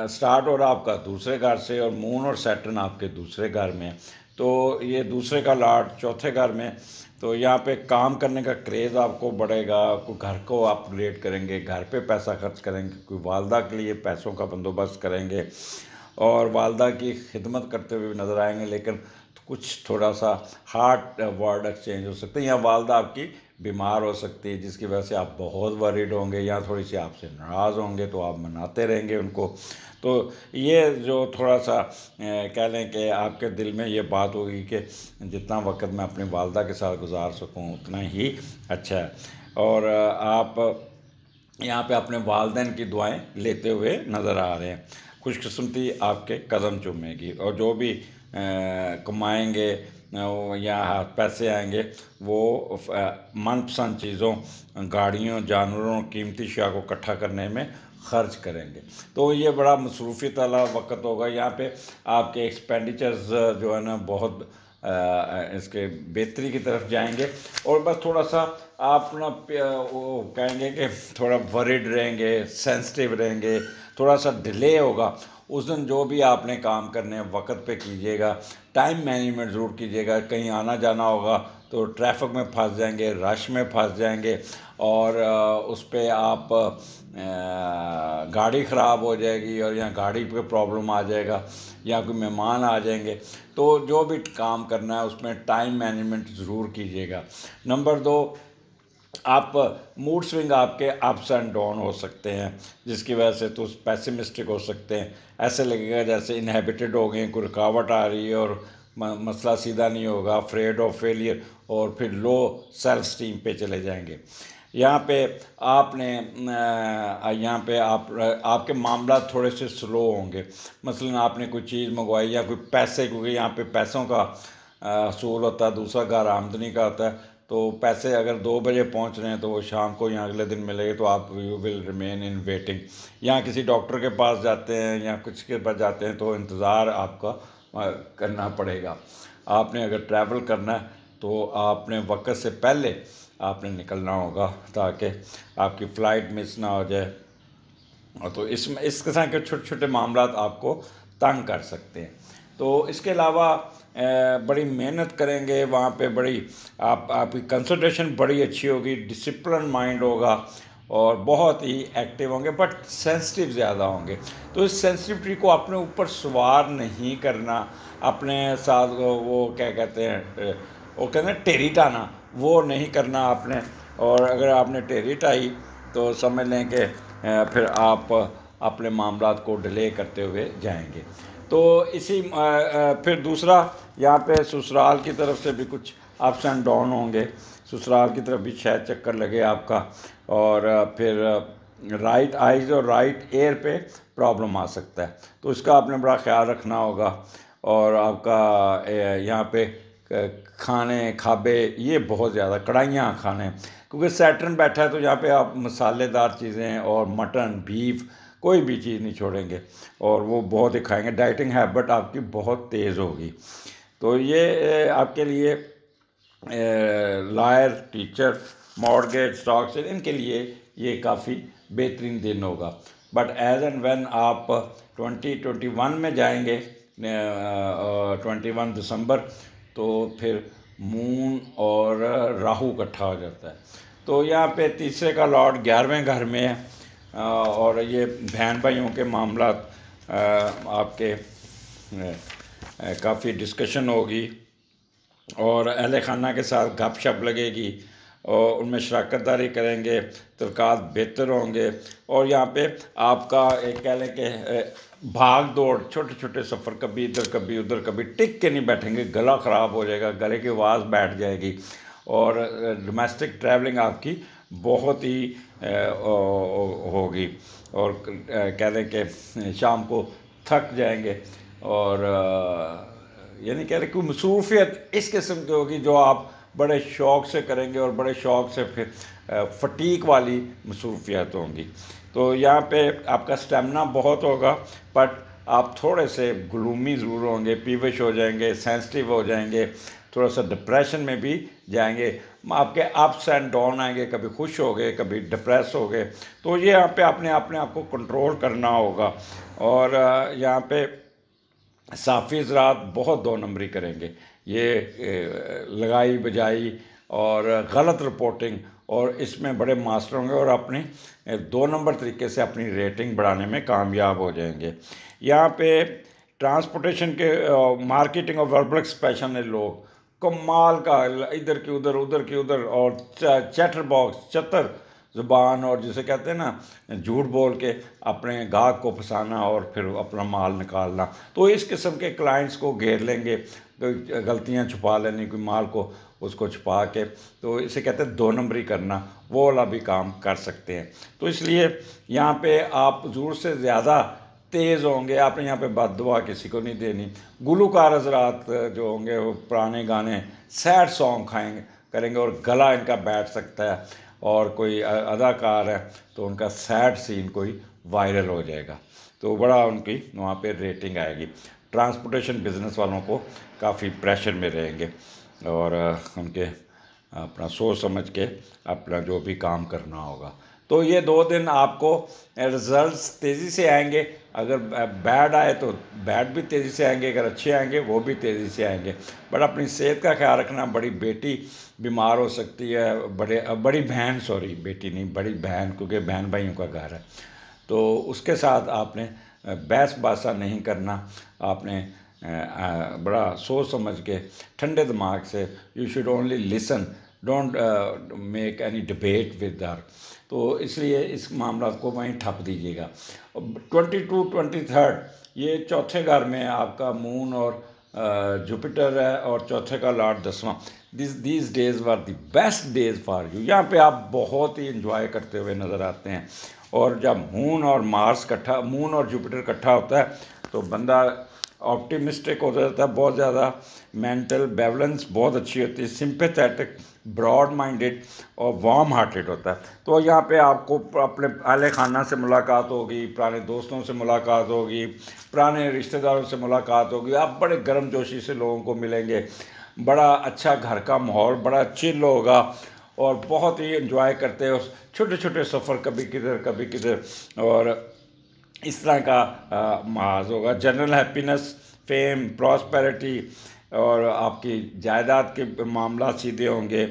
स्टार्ट हो रहा आपका दूसरे घर से, और मून और सैटर्न आपके दूसरे घर में। तो ये दूसरे का लॉर्ड चौथे घर में। तो यहाँ पे काम करने का क्रेज़ आपको बढ़ेगा, कोई घर को अपग्रेड करेंगे, घर पे पैसा खर्च करेंगे, कोई वालदा के लिए पैसों का बंदोबस्त करेंगे, और वालदा की खिदमत करते हुए भी नज़र आएंगे। लेकिन कुछ थोड़ा सा हार्ट वर्ड एक्सचेंज हो सकते हैं, या वालदा आपकी बीमार हो सकती है, जिसकी वजह से आप बहुत वरीड होंगे, या थोड़ी सी आपसे नाराज़ होंगे, तो आप मनाते रहेंगे उनको। तो ये जो थोड़ा सा कह लें कि आपके दिल में ये बात होगी कि जितना वक्त मैं अपनी वालदा के साथ गुजार सकूं उतना ही अच्छा है। और आप यहाँ पे अपने वालदैन की दुआएं लेते हुए नज़र आ रहे हैं। खुशकिस्मती आपके कदम चूमेगी, और जो भी कमाएंगे या पैसे आएंगे वो मनपसंद चीज़ों, गाड़ियों, जानवरों, कीमती अशिया को इकट्ठा करने में खर्च करेंगे। तो ये बड़ा मसरूफ़ियत वाला वक्त होगा। यहाँ पे आपके एक्सपेंडिचर्स जो है ना बहुत इसके बेहतरी की तरफ जाएंगे। और बस थोड़ा सा आप ना वो कहेंगे कि थोड़ा वरीड रहेंगे, सेंसिटिव रहेंगे, थोड़ा सा डिले होगा। उस दिन जो भी आपने काम करने हैं वक्त पे कीजिएगा, टाइम मैनेजमेंट ज़रूर कीजिएगा। कहीं आना जाना होगा तो ट्रैफिक में फंस जाएंगे, रश में फंस जाएंगे, और उस पर आप गाड़ी ख़राब हो जाएगी, और या गाड़ी पे प्रॉब्लम आ जाएगा, या कोई मेहमान आ जाएंगे। तो जो भी काम करना है उसमें टाइम मैनेजमेंट ज़रूर कीजिएगा। नंबर 2, आप मूड स्विंग आपके अप्स एंड डाउन हो सकते हैं, जिसकी वजह से तो पैसिमिस्टिक हो सकते हैं। ऐसे लगेगा जैसे इनहेबिटेड हो गए, कोई रुकावट आ रही है और मसला सीधा नहीं होगा, अफ्रेड ऑफ फेलियर, और फिर लो सेल्फ स्टीम पे चले जाएंगे। यहाँ पे आपने यहाँ पे आपके मामला थोड़े से स्लो होंगे। मसलन आपने कोई चीज़ मंगवाई, या कोई पैसे, क्योंकि यहाँ पे पैसों का असूल होता है, दूसरा घर आमदनी का होता है। तो पैसे अगर 2 बजे पहुँच रहे हैं तो वो शाम को या अगले दिन मिलेंगे, तो आप you will remain in waiting. यहाँ किसी डॉक्टर के पास जाते हैं या कुछ के पास जाते हैं तो इंतज़ार आपका करना पड़ेगा। आपने अगर ट्रैवल करना है तो आपने वक्त से पहले आपने निकलना होगा, ताकि आपकी फ़्लाइट मिस ना हो जाए। और तो इसमें इस किस्म के छोटे छोटे मामला आपको तंग कर सकते हैं। तो इसके अलावा बड़ी मेहनत करेंगे वहाँ पे, बड़ी आपकी कंसंट्रेशन बड़ी अच्छी होगी, डिसिप्लिन माइंड होगा, और बहुत ही एक्टिव होंगे, बट सेंसिटिव ज़्यादा होंगे। तो इस सेंसिटिविटी को अपने ऊपर सवार नहीं करना, अपने साथ वो क्या कहते हैं, वो कहते हैं टेढ़ी टाना, वो नहीं करना आपने। और अगर आपने टेढ़ी टाई तो समझ लें कि फिर आप अपने मामलात को डिले करते हुए जाएंगे। तो इसी फिर दूसरा, यहाँ पे ससुराल की तरफ से भी कुछ अप्स एंड डाउन होंगे, ससुराल की तरफ भी शायद चक्कर लगे आपका, और फिर राइट आइज़ और राइट एयर पे प्रॉब्लम आ सकता है, तो इसका आपने बड़ा ख्याल रखना होगा। और आपका यहाँ पे खाने खाबे ये बहुत ज़्यादा कढ़ाइयाँ खाने, क्योंकि सैटर्न बैठा है, तो यहाँ पे आप मसालेदार चीज़ें और मटन, बीफ, कोई भी चीज़ नहीं छोड़ेंगे, और वो बहुत ही खाएंगे। डाइटिंग हैबिट आपकी बहुत तेज़ होगी। तो ये आपके लिए लॉयर, टीचर, मॉर्गेज, स्टॉक्स, इनके लिए ये काफ़ी बेहतरीन दिन होगा। बट एज एंड व्हेन आप 2021 में जाएंगे, 21 दिसंबर, तो फिर मून और राहु इकट्ठा हो जाता है। तो यहाँ पे तीसरे का लॉर्ड 11वें घर में है, और ये बहन भाइयों के मामला आपके काफ़ी डिस्कशन होगी और अहल खाना के साथ गपशप लगेगी और उनमें शराकत दारी करेंगे, तलकात बेहतर होंगे। और यहाँ पे आपका एक कह लें कि भाग दौड़, छोटे छोटे सफ़र, कभी इधर कभी उधर, कभी टिक के नहीं बैठेंगे, गला ख़राब हो जाएगा, गले की आवाज़ बैठ जाएगी और डोमेस्टिक ट्रैवलिंग आपकी बहुत ही होगी और कह लें कि शाम को थक जाएंगे और यानी कह रहे कि मसरूफियत इस किस्म की होगी जो आप बड़े शौक़ से करेंगे और बड़े शौक़ से फिर फटीक वाली मसरूफियत होंगी। तो यहाँ पे आपका स्टेमिना बहुत होगा, बट आप थोड़े से ग्लूमी ज़रूर होंगे, पीविश हो जाएंगे, सेंसिटिव हो जाएंगे, थोड़ा सा डिप्रेशन में भी जाएंगे, आपके अप्स एंड डाउन आएंगे, कभी खुश हो गए, कभी डिप्रेस हो गए। तो ये यहाँ पे अपने आप को कंट्रोल करना होगा। और यहाँ पे साफ़ी हज़रात बहुत दो नंबरी करेंगे, ये लगाई बजाई और गलत रिपोर्टिंग, और इसमें बड़े मास्टर होंगे और अपनी 2 नंबर तरीके से अपनी रेटिंग बढ़ाने में कामयाब हो जाएंगे। यहाँ पे ट्रांसपोर्टेशन के मार्केटिंग और वर्बल एक्सप्रेशन है, लोग कमाल का, इधर की उधर, उधर की उधर, और चैटर बॉक्स, चतर ज़ुबान, और जिसे कहते हैं ना झूठ बोल के अपने गाहक को फंसाना और फिर अपना माल निकालना। तो इस किस्म के क्लाइंट्स को घेर लेंगे, तो गलतियां छुपा लेनी, कोई माल को उसको छुपा के, तो इसे कहते हैं 2 नंबरी करना, वो वाला भी काम कर सकते हैं। तो इसलिए यहाँ पे आप ज़रूर से ज़्यादा तेज़ होंगे, आपने यहाँ पे बददुआ किसी को नहीं देनी। गुलूकार हज़रात जो होंगे वो पुराने गाने, सैड सॉन्ग करेंगे और गला इनका बैठ सकता है, और कोई अदाकार है तो उनका सैड सीन कोई वायरल हो जाएगा, तो बड़ा उनकी वहाँ पे रेटिंग आएगी। ट्रांसपोर्टेशन बिज़नेस वालों को काफ़ी प्रेशर में रहेंगे और उनके अपना सोच समझ के अपना जो भी काम करना होगा। तो ये 2 दिन आपको रिज़ल्ट्स तेज़ी से आएंगे, अगर बैड आए तो बैड भी तेज़ी से आएंगे, अगर अच्छे आएंगे वो भी तेज़ी से आएंगे। बट अपनी सेहत का ख्याल रखना, बड़ी बेटी बीमार हो सकती है, बड़ी बहन, सॉरी बेटी नहीं, बड़ी बहन, क्योंकि बहन भाइयों का घर है, तो उसके साथ आपने बहस बासा नहीं करना, आपने बड़ा सोच समझ के ठंडे दिमाग से, you should only listen, don't make any debate with her. तो इसलिए इस मामला को वहीं ठप दीजिएगा। 22, 23 ये चौथे घर में आपका मून और जुपिटर है और चौथे का लॉर्ड 10वां। These days were the best days for you. यहाँ पे आप बहुत ही इंजॉय करते हुए नज़र आते हैं। और जब मून और मार्स इकट्ठा, मून और जुपिटर इकट्ठा होता है तो बंदा ऑप्टिमिस्टिक हो जाता है, बहुत ज़्यादा मेंटल बैलेंस बहुत अच्छी होती है, सिंपैथेटिक, ब्रॉड माइंडेड और वार्म हार्टेड होता है। तो यहाँ पे आपको अपने अहले खाना से मुलाकात होगी, पुराने दोस्तों से मुलाकात होगी, पुराने रिश्तेदारों से मुलाकात होगी, आप बड़े गर्मजोशी से लोगों को मिलेंगे, बड़ा अच्छा घर का माहौल बड़ा चिल होगा और बहुत ही एंजॉय करते हो छोटे छोटे सफ़र, कभी किधर कभी किधर, और इस तरह का महाज होगा। जनरल हैप्पीनेस, फेम, प्रॉस्पेरिटी और आपकी जायदाद के मामला सीधे होंगे।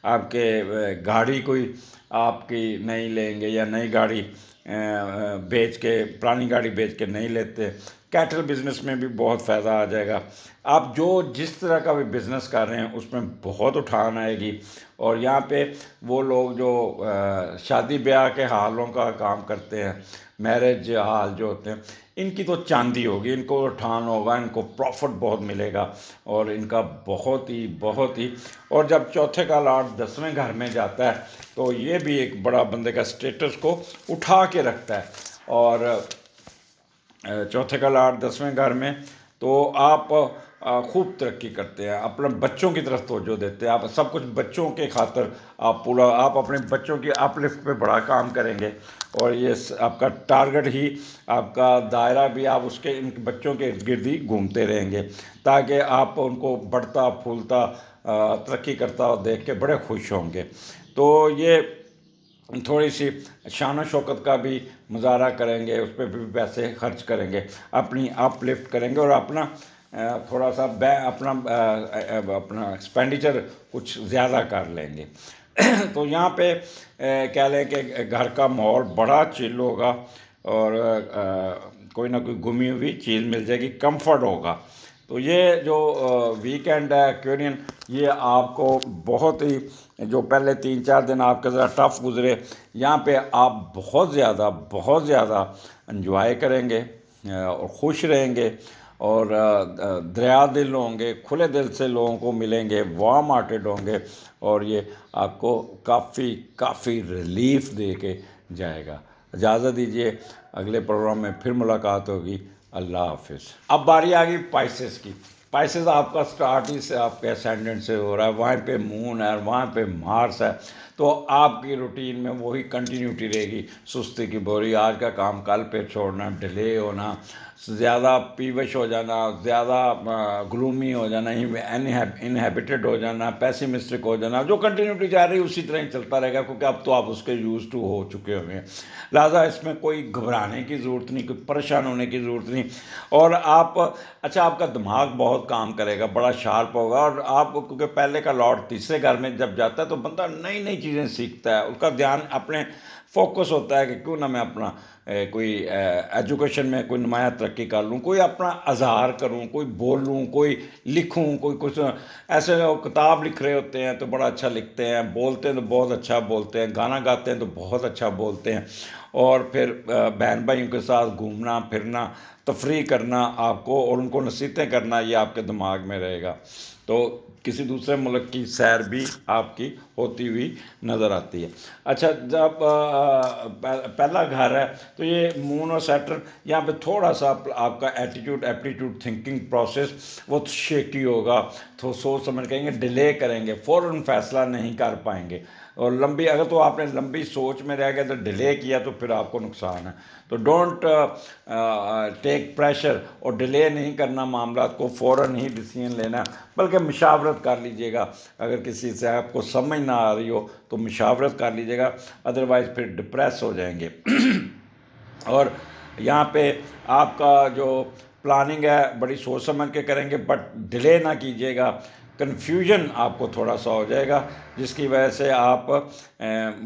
आपके गाड़ी कोई आपकी नहीं लेंगे या नई गाड़ी बेच के, पुरानी गाड़ी बेच के नहीं लेते। कैटल बिज़नेस में भी बहुत फ़ायदा आ जाएगा। आप जो जिस तरह का भी बिज़नेस कर रहे हैं उसमें बहुत उठान आएगी। और यहाँ पे वो लोग जो शादी ब्याह के हालों का काम करते हैं, मैरिज हाल जो होते हैं, इनकी तो चांदी होगी, इनको उठान होगा, इनको प्रॉफिट बहुत मिलेगा और इनका बहुत ही। और जब चौथे का लॉर्ड 10वें घर में जाता है तो ये भी एक बड़ा बंदे का स्टेटस को उठा के रखता है। और चौथे का लॉर्ड 10वें घर में तो आप खूब तरक्की करते हैं, अपने बच्चों की तरफ तवज्जो देते हैं, आप सब कुछ बच्चों के खातर आप अपने बच्चों की अपलिफ्ट पे बड़ा काम करेंगे। और ये आपका टारगेट ही, आपका दायरा भी, आप उसके इन बच्चों के इर्द गिर्द ही घूमते रहेंगे ताकि आप उनको बढ़ता फूलता तरक्की करता देख के बड़े खुश होंगे। तो ये थोड़ी सी शान शौकत का भी मुजाहरा करेंगे, उस पर भी पैसे खर्च करेंगे, अपनी अपलिफ्ट करेंगे और अपना थोड़ा सा अपना एक्सपेंडिचर कुछ ज़्यादा कर लेंगे। तो यहाँ पे कह लें कि घर का माहौल बड़ा चिल होगा और कोई ना कोई घूमी हुई चीज़ मिल जाएगी, कंफर्ट होगा। तो ये जो वीकेंड है एक्वेरियन, ये आपको बहुत ही, जो पहले 3-4 दिन आपके ज़रा टफ गुजरे, यहाँ पे आप बहुत ज़्यादा इंजॉय करेंगे और खुश रहेंगे और दरिया दिल होंगे, खुले दिल से लोगों को मिलेंगे, वार्म हार्टेड होंगे और ये आपको काफ़ी रिलीफ दे के जाएगा। इजाज़त दीजिए, अगले प्रोग्राम में फिर मुलाकात होगी। अल्लाह हाफिज़। अब बारी आ गई पाइसेस की। पाइसेस आपका स्टार्ट ही से आपके असेंडेंट से हो रहा है, वहाँ पे मून है, वहाँ पे मार्स है, तो आपकी रूटीन में वही कंटिन्यूटी रहेगी। सुस्ती की बोरी, आज का काम कल पे छोड़ना, डिले होना, ज़्यादा पीवश हो जाना, ज़्यादा ग्लूमी हो जाना, इनहेबिटेड हो जाना, पैसिमिस्टिक हो जाना, जो कंटिन्यूटी जा रही है उसी तरह ही चलता रहेगा, क्योंकि अब तो आप उसके यूज टू हो चुके होंगे। लिहाजा इसमें कोई घबराने की ज़रूरत नहीं, कोई परेशान होने की ज़रूरत नहीं। और आप आपका दिमाग बहुत काम करेगा, बड़ा शार्प होगा। और आप, क्योंकि पहले का लॉर्ड तीसरे घर में जब जाता है तो बंदा नई नई चीज़ें सीखता है, उसका ध्यान अपने फोकस होता है कि क्यों ना मैं अपना कोई एजुकेशन में कोई नुमाया तरक्की कर लूँ, कोई अपना अजहार करूँ, कोई बोलूँ, कोई लिखूँ, कोई कुछ। ऐसे लोग किताब लिख रहे होते हैं तो बड़ा अच्छा लिखते हैं, बोलते हैं तो बहुत अच्छा बोलते हैं, गाना गाते हैं तो बहुत अच्छा बोलते हैं। और फिर बहन भाइयों के साथ घूमना फिरना, तफरीह करना आपको, और उनको नसीहतें करना, ये आपके दिमाग में रहेगा। तो किसी दूसरे मुल्क की सैर भी आपकी होती हुई नज़र आती है। अच्छा, जब पहला घर है तो ये मून और सैटर्न, यहाँ पे थोड़ा सा आपका एप्टीट्यूड थिंकिंग प्रोसेस वो शेकी होगा, तो सोच समझ करेंगे, डिले करेंगे, फ़ौरन फैसला नहीं कर पाएंगे। और लंबी, अगर तो आपने लंबी सोच में रह गया तो डिले किया तो फिर आपको नुकसान है। तो डोंट टेक प्रेशर, और डिले नहीं करना मामला को, फ़ौरन ही डिसीजन लेना, बल्कि मशावरत कर लीजिएगा। अगर किसी से आपको समझ ना आ रही हो तो मशावरत कर लीजिएगा, अदरवाइज़ फिर डिप्रेस हो जाएंगे। और यहाँ पे आपका जो प्लानिंग है बड़ी सोच समझ के करेंगे, बट डिले ना कीजिएगा। कन्फ्यूजन आपको थोड़ा सा हो जाएगा, जिसकी वजह से आप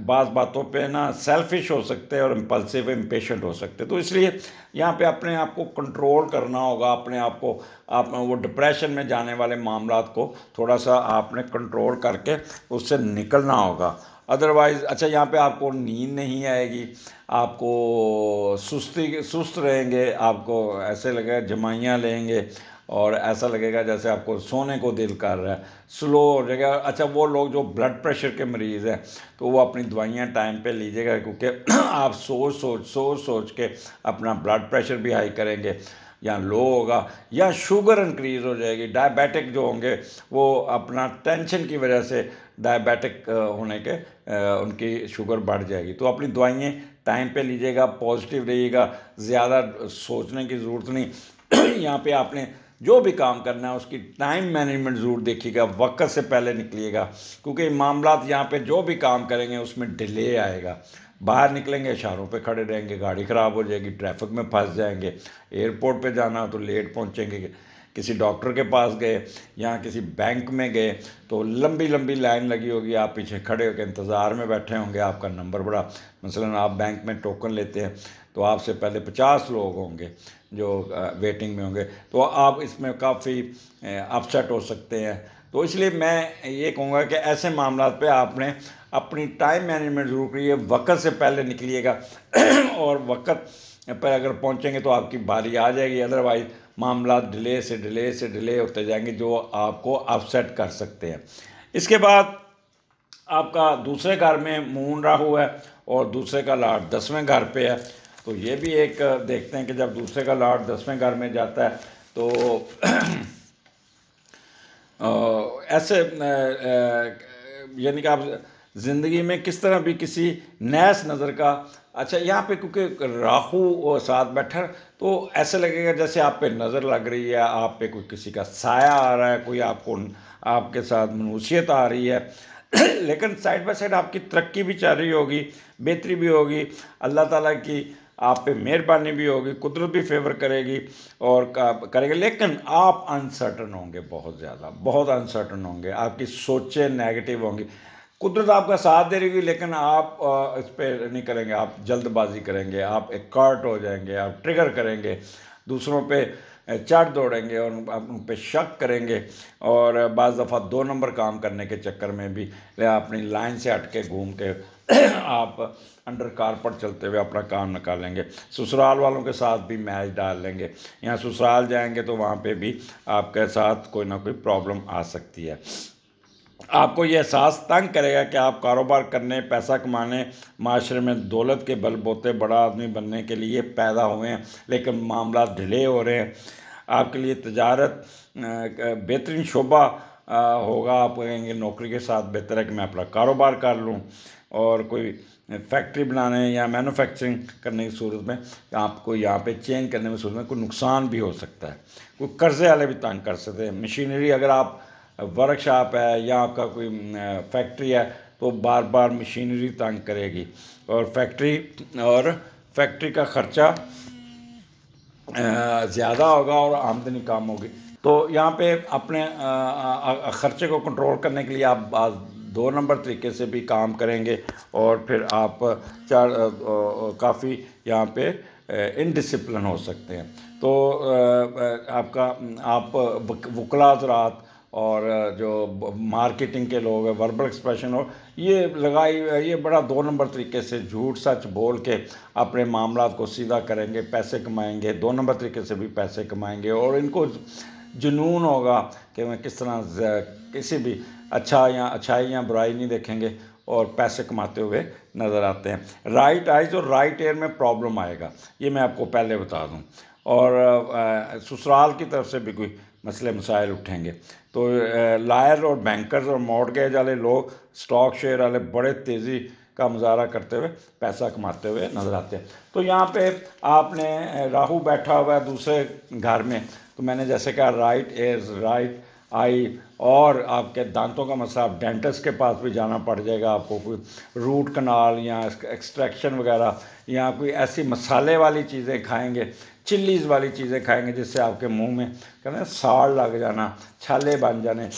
बाज़ बातों पे ना सेल्फिश हो सकते हैं और इम्पल्सिव, इम्पेशेंट हो सकते हैं। तो इसलिए यहाँ पे अपने आप को कंट्रोल करना होगा, अपने आप को, आप वो डिप्रेशन में जाने वाले मामलात को थोड़ा सा आपने कंट्रोल करके उससे निकलना होगा। अदरवाइज़, अच्छा, यहाँ पे आपको नींद नहीं आएगी, आपको सुस्त रहेंगे, आपको ऐसे लगेगा जमाइयाँ लेंगे और ऐसा लगेगा जैसे आपको सोने को दिल कर रहा है, स्लो हो जाएगा। अच्छा, वो लोग जो ब्लड प्रेशर के मरीज़ हैं तो वो अपनी दवाइयाँ टाइम पे लीजिएगा, क्योंकि आप सोच के अपना ब्लड प्रेशर भी हाई करेंगे, या लो होगा, या शुगर इंक्रीज़ हो जाएगी। डायबिटिक जो होंगे वो अपना टेंशन की वजह से डायबिटिक होने के उनकी शुगर बढ़ जाएगी। तो अपनी दवाइयाँ टाइम पे लीजिएगा, पॉजिटिव रहिएगा, ज़्यादा सोचने की ज़रूरत नहीं। यहाँ पे आपने जो भी काम करना है उसकी टाइम मैनेजमेंट ज़रूर देखिएगा, वक्त से पहले निकलिएगा, क्योंकि मामलात यहाँ पे जो भी काम करेंगे उसमें डिले आएगा। बाहर निकलेंगे, इशारों पे खड़े रहेंगे, गाड़ी ख़राब हो जाएगी, ट्रैफिक में फंस जाएंगे, एयरपोर्ट पे जाना हो तो लेट पहुँचेंगे, किसी डॉक्टर के पास गए या किसी बैंक में गए तो लंबी लंबी लाइन लगी होगी, आप पीछे खड़े होकर इंतज़ार में बैठे होंगे, आपका नंबर बड़ा, मसलन आप बैंक में टोकन लेते हैं तो आपसे पहले 50 लोग होंगे जो वेटिंग में होंगे, तो आप इसमें काफ़ी अपसेट हो सकते हैं। तो इसलिए मैं ये कहूँगा कि ऐसे मामला पे आपने अपनी टाइम मैनेजमेंट ज़रूर करिए, वक्त से पहले निकलिएगा और वक्त पर अगर पहुँचेंगे तो आपकी बारी आ जाएगी। अदरवाइज़ मामला डिले से डिले होते जाएंगे, जो आपको अपसेट कर सकते हैं। इसके बाद आपका दूसरे घर में मून राहु है और दूसरे का लॉर्ड 10वें घर पे है। तो ये भी एक देखते हैं कि जब दूसरे का लॉर्ड 10वें घर में जाता है तो ऐसे यानी कि आप ज़िंदगी में किस तरह भी किसी नैस नज़र का, अच्छा, यहाँ पे क्योंकि राहु साथ बैठा तो ऐसे लगेगा जैसे आप पे नज़र लग रही है, आप पे कोई किसी का साया आ रहा है, कोई आपको आपके साथ मनुसियत आ रही है। लेकिन साइड बाय साइड आपकी तरक्की भी चल रही होगी, बेहतरी भी होगी, अल्लाह ताला की आप पे मेहरबानी भी होगी, कुदरत भी फेवर करेगी और करेगी। लेकिन आप अनसर्टन होंगे, बहुत ज़्यादा, बहुत अनसर्टन होंगे, आपकी सोचें नेगेटिव होंगी। कुदरत आपका साथ दे रही होगी, लेकिन आप इस पर नहीं करेंगे, आप जल्दबाजी करेंगे, आप एक्कर्ट हो जाएंगे, आप ट्रिगर करेंगे, दूसरों पे चढ़ दौड़ेंगे और आप उन पे शक करेंगे, और बाज़ दफ़ा 2 नंबर काम करने के चक्कर में भी अपनी लाइन से हट के घूम के आप अंडर कारपेट चलते हुए अपना काम निकालेंगे। ससुराल वालों के साथ भी मैच डाल लेंगे, यहाँ ससुराल जाएंगे तो वहाँ पे भी आपके साथ कोई ना कोई प्रॉब्लम आ सकती है। आपको ये एहसास तंग करेगा कि आप कारोबार करने, पैसा कमाने, माशरे में दौलत के बलबूते बड़ा आदमी बनने के लिए पैदा हुए हैं, लेकिन मामला डिले हो रहे हैं। आपके लिए तजारत बेहतरीन शोबा होगा। आप कहेंगे नौकरी के साथ बेहतर है कि मैं अपना कारोबार कर लूँ, और कोई फैक्ट्री बनाने या मैन्युफैक्चरिंग करने की सूरत में आपको यहाँ पे चेंज करने में सूरत में कोई नुकसान भी हो सकता है। कोई कर्जे वाले भी तंग कर सकते हैं। मशीनरी, अगर आप वर्कशॉप है या आपका कोई फैक्ट्री है, तो बार बार मशीनरी तंग करेगी, और फैक्ट्री का ख़र्चा ज़्यादा होगा और आमदनी कम होगी। तो यहाँ पे अपने ख़र्चे को कंट्रोल करने के लिए आप 2 नंबर तरीके से भी काम करेंगे, और फिर आप काफ़ी यहाँ पे इनडिसिप्लिन हो सकते हैं। तो आप वकला हज़रात और जो मार्केटिंग के लोग हैं, वर्बल एक्सप्रेशन हो, ये बड़ा 2 नंबर तरीके से झूठ सच बोल के अपने मामला को सीधा करेंगे, पैसे कमाएंगे, 2 नंबर तरीके से भी पैसे कमाएंगे, और इनको जुनून होगा कि मैं किस तरह किसी भी अच्छाई या बुराई नहीं देखेंगे और पैसे कमाते हुए नज़र आते हैं। राइट आइज़ और राइट एयर में प्रॉब्लम आएगा, ये मैं आपको पहले बता दूं, और ससुराल की तरफ से भी कोई मसले मसाइल उठेंगे। तो लायर और बैंकर्स और मॉर्गेज वाले लोग, स्टॉक शेयर वाले बड़े तेज़ी का मुजाहरा करते हुए पैसा कमाते हुए नज़र आते हैं। तो यहाँ पे आपने राहु बैठा हुआ है दूसरे घर में, तो मैंने जैसे कहा राइट एयर्स, राइट आई, और आपके दांतों का मसला, आप डेंटिस्ट के पास भी जाना पड़ जाएगा आपको। कोई रूट कनाल या एक्सट्रैक्शन वगैरह, या कोई ऐसी मसाले वाली चीज़ें खाएंगे, चिल्लीज़ वाली चीज़ें खाएंगे जिससे आपके मुंह में कहते हैं साड़ लग जाना, छाले बन जाने,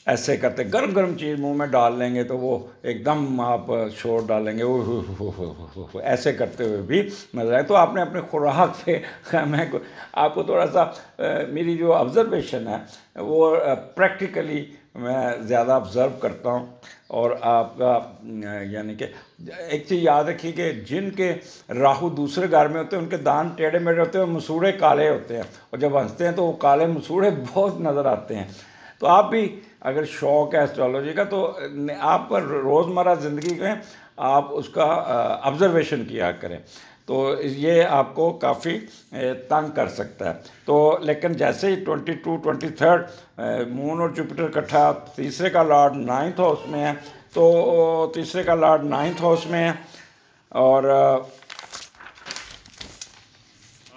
ऐसे करते गर्म गर्म चीज़ मुंह में डाल लेंगे तो वो एकदम आप शोर डालेंगे, वो ऐसे करते हुए भी मज़ा आए। तो आपने अपने खुराक पे मैं आपको थोड़ा सा मेरी जो ऑब्ज़र्वेशन है वो प्रैक्टिकली मैं ज़्यादा ऑब्ज़र्व करता हूँ। और आपका यानी कि एक चीज़ याद रखिए कि जिनके राहु दूसरे घर में होते हैं उनके दांत टेढ़े मेढ़े होते हैं, मसूड़े काले होते हैं, और जब हंसते हैं तो वो काले मसूड़े बहुत नज़र आते हैं। तो आप भी अगर शौक़ है एस्ट्रोलॉजी का, तो आप रोज़मर्रा ज़िंदगी में आप उसका ऑब्ज़र्वेशन किया करें, तो ये आपको काफ़ी तंग कर सकता है। तो लेकिन जैसे ही 22, 23 मून और जुपिटर इकट्ठा, तीसरे का लॉर्ड 9th हाउस में है, तो तीसरे का लॉर्ड 9th हाउस में है, और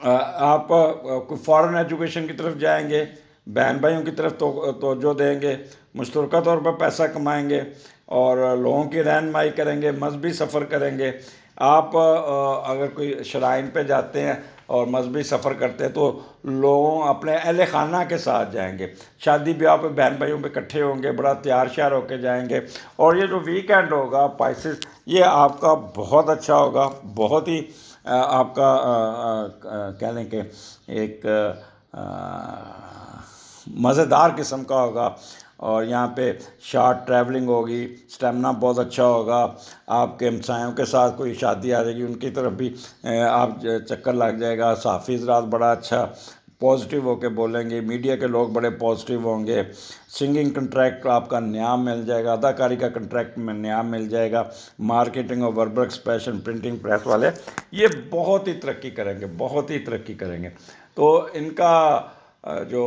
आप कोई फॉरेन एजुकेशन की तरफ जाएंगे, बहन भाइयों की तरफ तवज्जो देंगे, मुश्तरका तौर पर पैसा कमाएंगे, और लोगों की रहनुमाई करेंगे, मजहबी सफ़र करेंगे। आप अगर कोई शराइन पे जाते हैं और मजहबी सफ़र करते हैं तो लोगों अपने अहल खाना के साथ जाएंगे, शादी ब्याह पे बहन भाइयों पे इकट्ठे होंगे, बड़ा तैयार श्यार होके जाएंगे। और ये जो वीकेंड होगा पाइसेस, ये आपका बहुत अच्छा होगा, बहुत ही आपका कह लें कि एक मज़ेदार किस्म का होगा। और यहाँ पे शॉर्ट ट्रैवलिंग होगी, स्टेमिना बहुत अच्छा होगा, आपके हमसायों के साथ कोई शादी आ जाएगी उनकी तरफ भी आप चक्कर लग जाएगा। साफ़ी हज़रात बड़ा अच्छा पॉजिटिव होके बोलेंगे, मीडिया के लोग बड़े पॉजिटिव होंगे, सिंगिंग कंट्रैक्ट आपका नया मिल जाएगा, अदाकारी का कंट्रैक्ट में नया मिल जाएगा, मार्केटिंग और वर्बल एक्सप्रेशन, प्रिंटिंग प्रेस वाले ये बहुत ही तरक्की करेंगे, बहुत ही तरक्की करेंगे। तो इनका जो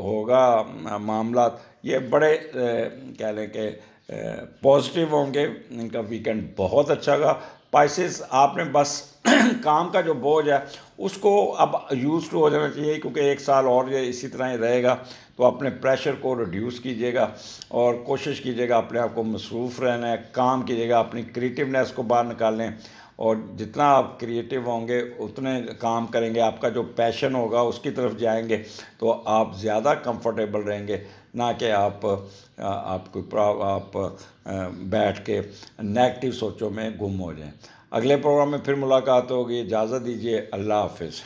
होगा मामला ये बड़े कह लें कि पॉजिटिव होंगे, इनका वीकेंड बहुत अच्छा होगा। पाइसेस आपने बस काम का जो बोझ है उसको अब यूज़ टू हो जाना चाहिए, क्योंकि 1 साल और ये इसी तरह ही रहेगा। तो अपने प्रेशर को रिड्यूस कीजिएगा और कोशिश कीजिएगा अपने आप को मसरूफ़ रहना है, काम कीजिएगा, अपनी क्रिएटिवनेस को बाहर निकालें, और जितना आप क्रिएटिव होंगे उतने काम करेंगे, आपका जो पैशन होगा उसकी तरफ जाएंगे तो आप ज़्यादा कंफर्टेबल रहेंगे। ना कि आप बैठ के नेगेटिव सोचों में गुम हो जाएं। अगले प्रोग्राम में फिर मुलाकात होगी। इजाज़त दीजिए। अल्लाह हाफिज़।